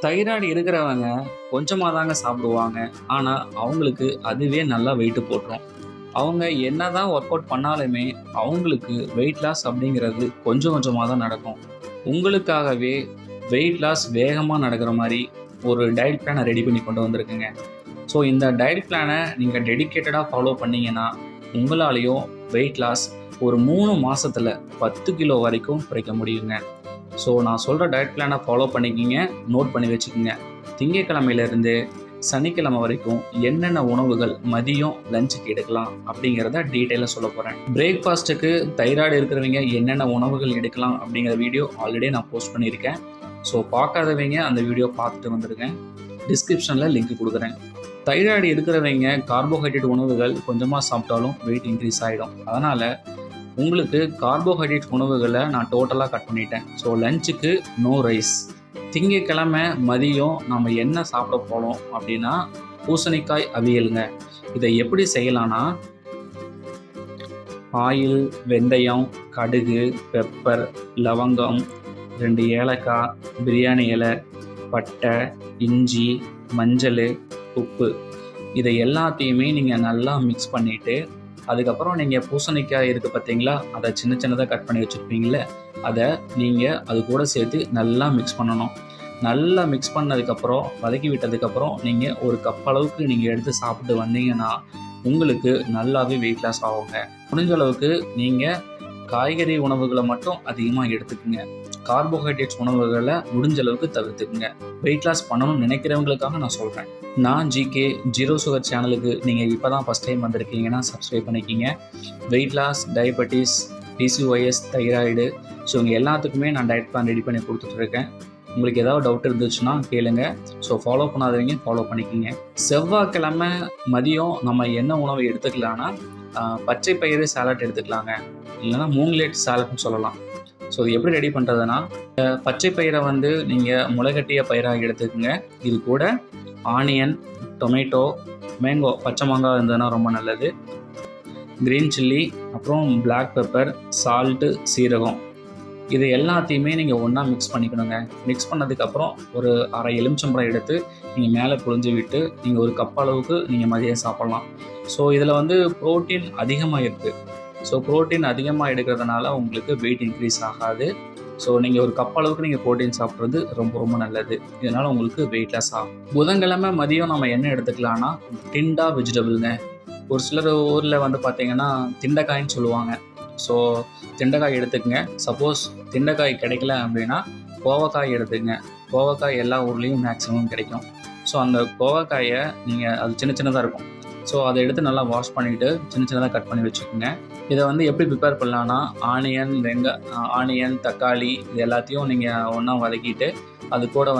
Thyroid இருக்கிறவங்க கொஞ்சமாக தாங்க சாப்பிடுவாங்க. ஆனால் அவங்களுக்கு அதுவே நல்லா வெயிட்டு போட்டுரும். அவங்க என்னதான் ஒர்க் அவுட் பண்ணாலுமே அவங்களுக்கு வெயிட் லாஸ் அப்படிங்கிறது கொஞ்சம் கொஞ்சமாக தான் நடக்கும். உங்களுக்காகவே வெயிட் லாஸ் வேகமாக நடக்கிற மாதிரி ஒரு டயட் பிளானை ரெடி பண்ணி கொண்டு வந்திருக்குங்க. ஸோ இந்த டயட் பிளானை நீங்கள் டெடிக்கேட்டடாக ஃபாலோ பண்ணீங்கன்னா உங்களாலேயும் வெயிட் லாஸ் ஒரு 3 மாதத்தில் 10 கிலோ வரைக்கும் குறைக்க முடியுங்க. ஸோ நான் சொல்கிற டயட் பிளானை ஃபாலோ பண்ணிக்கிங்க, நோட் பண்ணி வச்சுக்கோங்க. திங்கட்கிழமையிலேருந்து சனிக்கிழமை வரைக்கும் என்னென்ன உணவுகள் மதியம் லஞ்சுக்கு எடுக்கலாம் அப்படிங்கிறத டீட்டெயிலாக சொல்ல போகிறேன். பிரேக்ஃபாஸ்ட்டுக்கு தைராய்டு இருக்கிறவங்க என்னென்ன உணவுகள் எடுக்கலாம் அப்படிங்கிற வீடியோ ஆல்ரெடி நான் போஸ்ட் பண்ணியிருக்கேன். ஸோ பார்க்காதவங்க அந்த வீடியோ பார்த்துட்டு வந்துடுங்க. டிஸ்கிரிப்ஷனில் லிங்க் கொடுக்குறேன். தைராய்டு இருக்கிறவங்க கார்போஹைட்ரேட் உணவுகள் கொஞ்சமாக சாப்பிட்டாலும் வெயிட் இன்க்ரீஸ் ஆகிடும். அதனால் உங்களுக்கு கார்போஹைட்ரேட் உணவுகளை நான் டோட்டலாக கட் பண்ணிட்டேன். ஸோ லஞ்சுக்கு நோ ரைஸ். திங்கட்கிழமை மதியம் நம்ம என்ன சாப்பிட போகிறோம் அப்படின்னா பூசணிக்காய் அவியலுங்க. இதை எப்படி செய்யலான்னா ஆயில், வெந்தயம், கடுகு, பெப்பர், லவங்கம், 2 ஏலக்காய், பிரியாணி இலை, பட்டை, இஞ்சி, மஞ்சள், உப்பு இதை எல்லாத்தையுமே நீங்கள் நல்லா மிக்ஸ் பண்ணிவிட்டு அதுக்கப்புறம் நீங்கள் பூசணிக்காய் இருக்குது பார்த்தீங்களா, அதை சின்ன சின்னதாக கட் பண்ணி வச்சுருப்பீங்களே, அதை நீங்கள் அது கூட சேர்த்து நல்லா மிக்ஸ் பண்ணணும். நல்லா மிக்ஸ் பண்ணதுக்கப்புறம் வதக்கி விட்டதுக்கப்புறம் நீங்கள் ஒரு கப் அளவுக்கு நீங்கள் எடுத்து சாப்பிட்டு வந்தீங்கன்னா உங்களுக்கு நல்லாவே வெயிட் லாஸ் ஆகுங்க. முடிஞ்ச அளவுக்கு நீங்கள் காய்கறி உணவுகளை மட்டும் அதிகமாக எடுத்துக்குங்க. கார்போஹைட்ரேட்ஸ் உணவுகளை முடிஞ்ச அளவுக்கு தவிர்த்துக்குங்க. வெயிட் லாஸ் பண்ணணும்னு நினைக்கிறவங்களுக்காக நான் சொல்கிறேன். நான் ஜிகே ஜீரோ சுகர் சேனலுக்கு நீங்கள் இப்போ தான் ஃபஸ்ட் டைம் வந்திருக்கீங்கன்னா சப்ஸ்கிரைப் பண்ணிக்கிங்க. Weight loss, diabetes, PCOS, thyroid so இங்கே எல்லாத்துக்குமே நான் டயட் பிளான் ரெடி பண்ணி கொடுத்துட்ருக்கேன். உங்களுக்கு ஏதாவது டவுட் இருந்துச்சுன்னா கேளுங்க. ஸோ ஃபாலோ பண்ணாதவங்க ஃபாலோ பண்ணிக்கிங்க. செவ்வாய்க்கிழமை மதியம் நம்ம என்ன உணவு எடுத்துக்கலான்னா பச்சை பயிறு சாலட் எடுத்துக்கலாங்க, இல்லைனா மூங்லேட் சாலட்னு சொல்லலாம். ஸோ இது எப்படி ரெடி பண்ணுறதுன்னா பச்சை பயிரை நீங்கள் முளைகட்டிய பயிராக எடுத்துக்கோங்க. இது கூட ஆனியன், டொமேட்டோ, மேங்கோ, பச்சை மாங்காய் இருந்ததுன்னா ரொம்ப நல்லது, க்ரீன் சில்லி, அப்புறம் பிளாக் பெப்பர், சால்ட்டு, சீரகம் இது எல்லாத்தையுமே நீங்கள் ஒன்றா மிக்ஸ் பண்ணிக்கணுங்க. மிக்ஸ் பண்ணதுக்கப்புறம் ஒரு அரை எலுமிச்சம்பழம் எடுத்து நீங்கள் மேலே புழிஞ்சு விட்டு நீங்கள் ஒரு கப் அளவுக்கு நீங்கள் மதியம் சாப்பிட்லாம். ஸோ இதில் ப்ரோட்டீன் அதிகமாக இருக்குது. ஸோ ப்ரோட்டீன் அதிகமாக எடுக்கிறதுனால உங்களுக்கு வெயிட் இன்க்ரீஸ் ஆகாது. ஸோ நீங்கள் ஒரு கப் அளவுக்கு நீங்கள் ப்ரோட்டீன் சாப்பிட்றது ரொம்ப ரொம்ப நல்லது. இதனால் உங்களுக்கு வெயிட் லாஸ் ஆகும். புதன்கிழமை மதியம் நம்ம என்ன எடுத்துக்கலான்னா டிண்டா வெஜிடபிள்ங்க. ஒரு சிலர் ஊரில் பார்த்தீங்கன்னா திண்டைக்காய்ன்னு சொல்லுவாங்க. ஸோ திண்டைக்காய் எடுத்துக்கங்க. சப்போஸ் திண்டைக்காய் கிடைக்கல அப்படின்னா கோவக்காய் எடுத்துக்கங்க. கோவக்காய் எல்லா ஊர்லேயும் மேக்ஸிமம் கிடைக்கும். ஸோ அந்த கோவக்காயை நீங்கள் அது சின்ன சின்னதாக இருக்கும். ஸோ அதை எடுத்து நல்லா வாஷ் பண்ணிவிட்டு சின்ன சின்னதாக கட் பண்ணி வச்சுக்கோங்க. இதை எப்படி ப்ரிப்பேர் பண்ணலான்னா ஆனியன், தக்காளி இது எல்லாத்தையும் நீங்கள் ஒன்றா வதக்கிட்டு அது கூட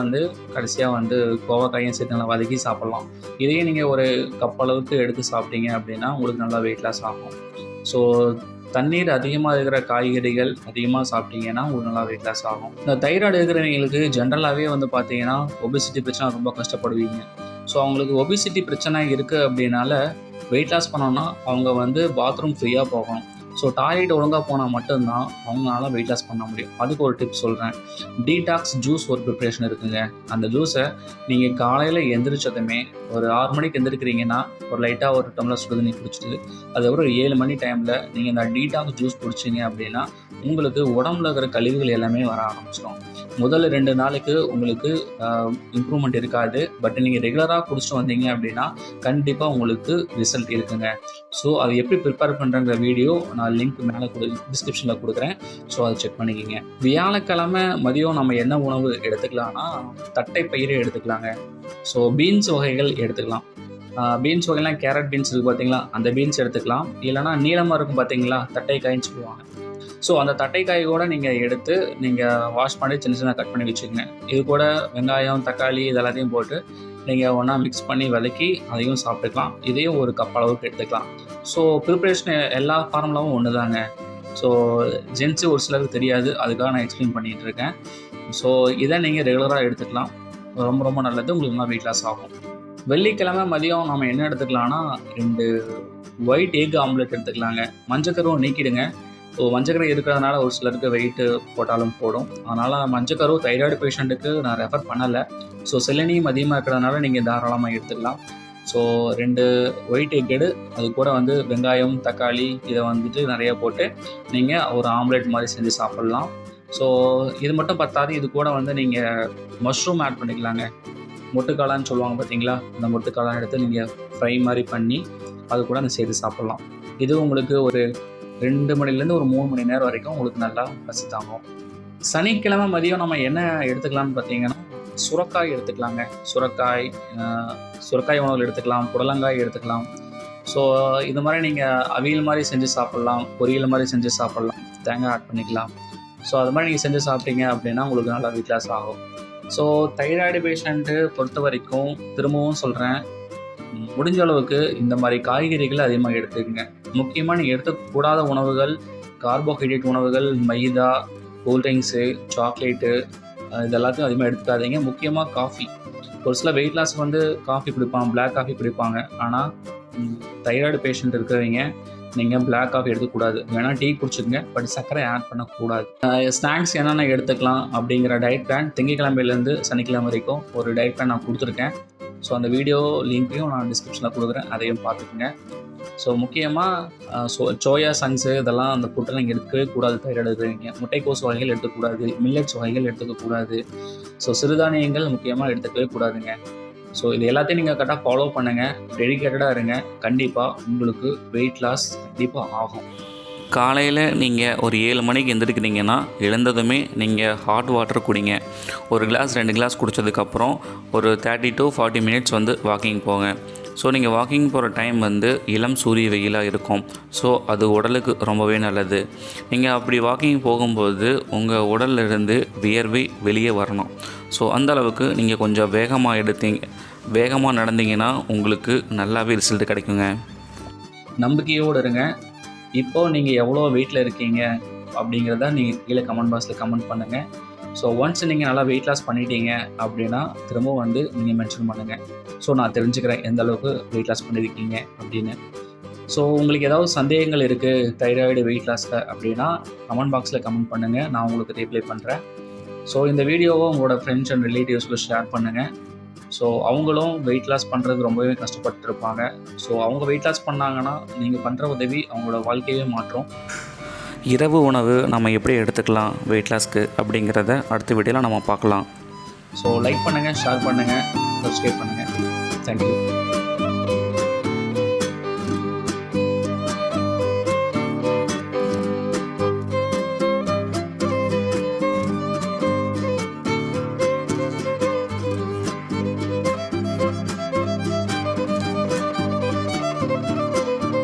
கடைசியாக கோவக்காயும் சேர்த்து நல்லா வதக்கி சாப்பிட்லாம். இதையும் நீங்கள் ஒரு கப் அளவுக்கு எடுத்து சாப்பிட்டீங்க அப்படின்னா உங்களுக்கு நல்லா வெயிட் லாஸ் ஆகும். ஸோ தண்ணீர் அதிகமாக இருக்கிற காய்கறிகள் அதிகமாக சாப்பிட்டீங்கன்னா உங்களுக்கு நல்லா வெயிட் லாஸ் ஆகும். இந்த தைராய்டு இருக்கிறவங்களுக்கு ஜென்ரலாகவே பார்த்தீங்கன்னா ஒபிசிட்டி பிரச்சனை ரொம்ப கஷ்டப்படுவீங்க. ஸோ அவங்களுக்கு ஒபிசிட்டி பிரச்சனை இருக்குது அப்படின்னால வெயிட் லாஸ் பண்ணோன்னா அவங்க பாத்ரூம் ஃப்ரீயாக போகணும். ஸோ டாய்லெட் ஒழுங்காக போனால் மட்டும்தான் அவங்களால வெயிட் லாஸ் பண்ண முடியும். அதுக்கு ஒரு டிப்ஸ் சொல்கிறேன். டீடாக்ஸ் ஜூஸ் ஒரு ப்ரிப்ரேஷன் இருக்குங்க. அந்த ஜூஸை நீங்கள் காலையில் எந்திரிச்சதுமே ஒரு 6 மணிக்கு எந்திரிக்கிறீங்கன்னா ஒரு லைட்டாக ஒரு டம்ளர் சுடு தண்ணி குடிச்சிட்டு அதுக்கப்புறம் ஒரு 7 மணி டைமில் நீங்கள் இந்த டீடாக்ஸ் ஜூஸ் குடிச்சிங்க அப்படின்னா உங்களுக்கு உடம்புல இருக்கிற கழிவுகள் எல்லாமே வர ஆரம்பிச்சிடும். முதல் 2 நாளைக்கு உங்களுக்கு இம்ப்ரூவ்மெண்ட் இருக்காது. பட் நீங்கள் ரெகுலராக குடிச்சிட்டு வந்தீங்க அப்படின்னா கண்டிப்பாக உங்களுக்கு ரிசல்ட் இருக்குங்க. ஸோ அது எப்படி ப்ரிப்பேர் பண்ணுறங்கிற வீடியோ நான் லிங்க் மேலே டிஸ்கிரிப்ஷனில் கொடுக்குறேன். ஸோ அதை செக் பண்ணிக்கிங்க. வியாழக்கிழமை மதியம் நம்ம என்ன உணவு எடுத்துக்கலாம்னா தட்டை பயிறு எடுத்துக்கலாங்க. ஸோ பீன்ஸ் வகைகள் எடுத்துக்கலாம். பீன்ஸ் வகைலாம் கேரட் பீன்ஸ் இருக்குது பார்த்தீங்களா, அந்த பீன்ஸ் எடுத்துக்கலாம். இல்லைனா நீளமாக இருக்கும் பார்த்தீங்களா, தட்டைக்காய்ன்னு சொல்லுவாங்க. ஸோ அந்த தட்டைக்காய் கூட நீங்கள் எடுத்து நீங்கள் வாஷ் பண்ணி சின்ன சின்ன கட் பண்ணி வச்சுக்கோங்க. இது கூட வெங்காயம், தக்காளி இது எல்லாத்தையும் போட்டு நீங்கள் ஒன்றா மிக்ஸ் பண்ணி வதக்கி அதையும் சாப்பிட்டுக்கலாம். இதையும் ஒரு கப் அளவுக்கு எடுத்துக்கலாம். ஸோ ப்ரிப்ரேஷன் எல்லா ஃபார்முலாவும் ஒன்று தாங்க. ஸோ ஜென்ஸு ஒரு சிலருக்கு தெரியாது, அதுக்காக நான் எக்ஸ்பிளைன் பண்ணிகிட்டு இருக்கேன். ஸோ இதை நீங்கள் ரெகுலராக எடுத்துக்கலாம். ரொம்ப ரொம்ப நல்லது, உங்களுக்கு நல்லா வெயிட் லாஸ் ஆகும். வெள்ளிக்கிழமை மதியம் நம்ம என்ன எடுத்துக்கலாம்னா 2 ஒயிட் எக் ஆம்லெட் எடுத்துக்கலாங்க. மஞ்சக்கருவை நீக்கிடுங்க. மஞ்சக்கரு இருக்கிறதுனால ஒரு சிலருக்கு வெயிட்டு போட்டாலும் போடும். அதனால் மஞ்சக்கரு தைராய்டு பேஷண்ட்டுக்கு நான் ரெஃபர் பண்ணலை. ஸோ செலினியம் அதிகமாக இருக்கிறதுனால நீங்கள் தாராளமாக எடுத்துக்கலாம். ஸோ 2 ஒயிட் எக் எடு, அது கூட வந்து வெங்காயம், தக்காளி இதை வந்துட்டு நிறைய போட்டு நீங்கள் ஒரு ஆம்லேட் மாதிரி செஞ்சு சாப்பிட்லாம். ஸோ இது மட்டும் பத்தாது, இது கூட வந்து நீங்கள் மஷ்ரூம் ஆட் பண்ணிக்கலாங்க. மொட்டுக்காளான்னு சொல்லுவாங்க பார்த்தீங்களா, அந்த மொட்டுக்காளான் எடுத்து நீங்கள் ஃப்ரை மாதிரி பண்ணி அது கூட அந்த சேர்த்து சாப்பிட்லாம். இது உங்களுக்கு ஒரு 2 மணிலேருந்து ஒரு 3 மணி நேரம் வரைக்கும் உங்களுக்கு நல்லா பசி தாங்கும். சனிக்கிழமை மதியம் நம்ம என்ன எடுத்துக்கலாம்னு பார்த்தீங்கன்னா, சுரக்காய் எடுத்துக்கலாங்க. சுரக்காய் உணவுகள் எடுத்துக்கலாம், புடலங்காய் எடுத்துக்கலாம். ஸோ இது மாதிரி நீங்கள் அவியல் மாதிரி செஞ்சு சாப்பிட்லாம், பொரியல் மாதிரி செஞ்சு சாப்பிட்லாம், தேங்காய் ஆட் பண்ணிக்கலாம். ஸோ அது மாதிரி நீங்கள் செஞ்சு சாப்பிட்டீங்க அப்படின்னா உங்களுக்கு நல்லா வெயிட் லாஸ் ஆகும். ஸோ தைராய்டு பேஷண்ட்டு பொறுத்த வரைக்கும் திரும்பவும் சொல்கிறேன், முடிஞ்ச அளவுக்கு இந்த மாதிரி காய்கறிகளை அதிகமாக எடுத்துக்கங்க. முக்கியமாக நீங்கள் எடுத்துக்கூடாத உணவுகள், கார்போஹைட்ரேட் உணவுகள், மைதா, கூல்ட்ரிங்க்ஸு, சாக்லேட்டு இது எல்லாத்தையும் அதிகமாக எடுத்துக்காதீங்க. முக்கியமாக காஃபி. ஒரு சில வெயிட் லாஸ்க்கு வந்து காஃபி குடிப்பாங்க, பிளாக் காஃபி குடிப்பாங்க. ஆனால் தைராய்டு பேஷண்ட் இருக்கிறவங்க நீங்கள் பிளாக் காஃபி எடுக்கக்கூடாது. வேணால் டீ குடிச்சுக்கங்க, பட் சர்க்கரை ஆட் பண்ணக்கூடாது. ஸ்நாக்ஸ் என்னென்ன எடுத்துக்கலாம் அப்படிங்கிற டயட் பிளான் திங்கக்கிழமையிலேருந்து சனிக்கிழமை வரைக்கும் ஒரு டயட் பிளான் நான் கொடுத்துருக்கேன். ஸோ அந்த வீடியோ லிங்க்கையும் நான் டிஸ்கிரிப்ஷனில் கொடுக்குறேன், அதையும் பார்த்துக்குங்க. ஸோ முக்கியமாக சோயா சங்க்ஸு இதெல்லாம் அந்த ஃபுட்டெல்லாம் நீங்கள் எடுக்கவே கூடாது. தைராய்டு இருக்கிறவங்க முட்டைக்கோஸ் வகைகள் எடுத்துக்கூடாது, மில்லட்ஸ் வகைகள் எடுத்துக்கக்கூடாது. ஸோ சிறுதானியங்கள் முக்கியமாக எடுத்துக்கவே கூடாதுங்க. ஸோ இது எல்லாத்தையும் நீங்கள் கரெக்டாக ஃபாலோ பண்ணுங்கள், டெடிக்கேட்டடாக இருங்க. கண்டிப்பாக உங்களுக்கு வெயிட் லாஸ் கண்டிப்பாக ஆகும். காலையில் நீங்கள் ஒரு 7 மணிக்கு எழுந்திருக்கிறீங்கன்னா எழுந்ததுமே நீங்கள் ஹாட் வாட்டர் குடிங்க. ஒரு கிளாஸ் 2 கிளாஸ் குடித்ததுக்கப்புறம் ஒரு 30 to 40 மினிட்ஸ் வந்து வாக்கிங் போங்க. ஸோ நீங்கள் வாக்கிங் போகிற டைம் வந்து இளம் சூரிய வெயிலாக இருக்கும். ஸோ அது உடலுக்கு ரொம்பவே நல்லது. நீங்கள் அப்படி வாக்கிங் போகும்போது உங்கள் உடலிலிருந்து வியர்வை வெளியே வரணும். ஸோ அந்தளவுக்கு நீங்கள் கொஞ்சம் வேகமாக நடந்தீங்கன்னா உங்களுக்கு நல்லாவே ரிசல்ட் கிடைக்குங்க. நம்பிக்கையோடு இருங்க. இப்போது நீங்கள் எவ்வளோ வெயிட்டில் இருக்கீங்க அப்படிங்கிறத நீங்கள் கீழே கமெண்ட் பாக்ஸில் கமெண்ட் பண்ணுங்கள். ஸோ ஒன்ஸ் நீங்கள் நல்லா வெயிட் லாஸ் பண்ணிட்டீங்க அப்படின்னா திரும்பவும் வந்து நீங்கள் மென்ஷன் பண்ணுங்கள். ஸோ நான் தெரிஞ்சுக்கிறேன் எந்த அளவுக்கு வெயிட் லாஸ் பண்ணியிருக்கீங்க அப்படின்னு. ஸோ உங்களுக்கு ஏதாவது சந்தேகங்கள் இருக்குது தைராய்டு வெயிட் லாஸில் அப்படின்னா கமெண்ட் பாக்ஸில் கமெண்ட் பண்ணுங்கள், நான் உங்களுக்கு ரிப்ளை பண்ணுறேன். ஸோ இந்த வீடியோவை உங்களோட ஃப்ரெண்ட்ஸ் அண்ட் ரிலேட்டிவ்ஸ்க்கு ஷேர் பண்ணுங்கள். ஸோ அவங்களும் வெயிட் லாஸ் பண்ணுறது ரொம்பவே கஷ்டப்பட்டு இருப்பாங்க. ஸோ அவங்க வெயிட் லாஸ் பண்ணாங்கன்னா நீங்கள் பண்ணுற உதவி அவங்களோட வாழ்க்கையே மாற்றும். இரவு உணவு நம்ம எப்படி எடுத்துக்கலாம் வெயிட் லாஸ்க்கு அப்படிங்கிறத அடுத்த வீடியோவில் நம்ம பார்க்கலாம். ஸோ லைக் பண்ணுங்கள், ஷேர் பண்ணுங்கள், சப்ஸ்கிரைப் பண்ணுங்கள். தேங்க்யூ.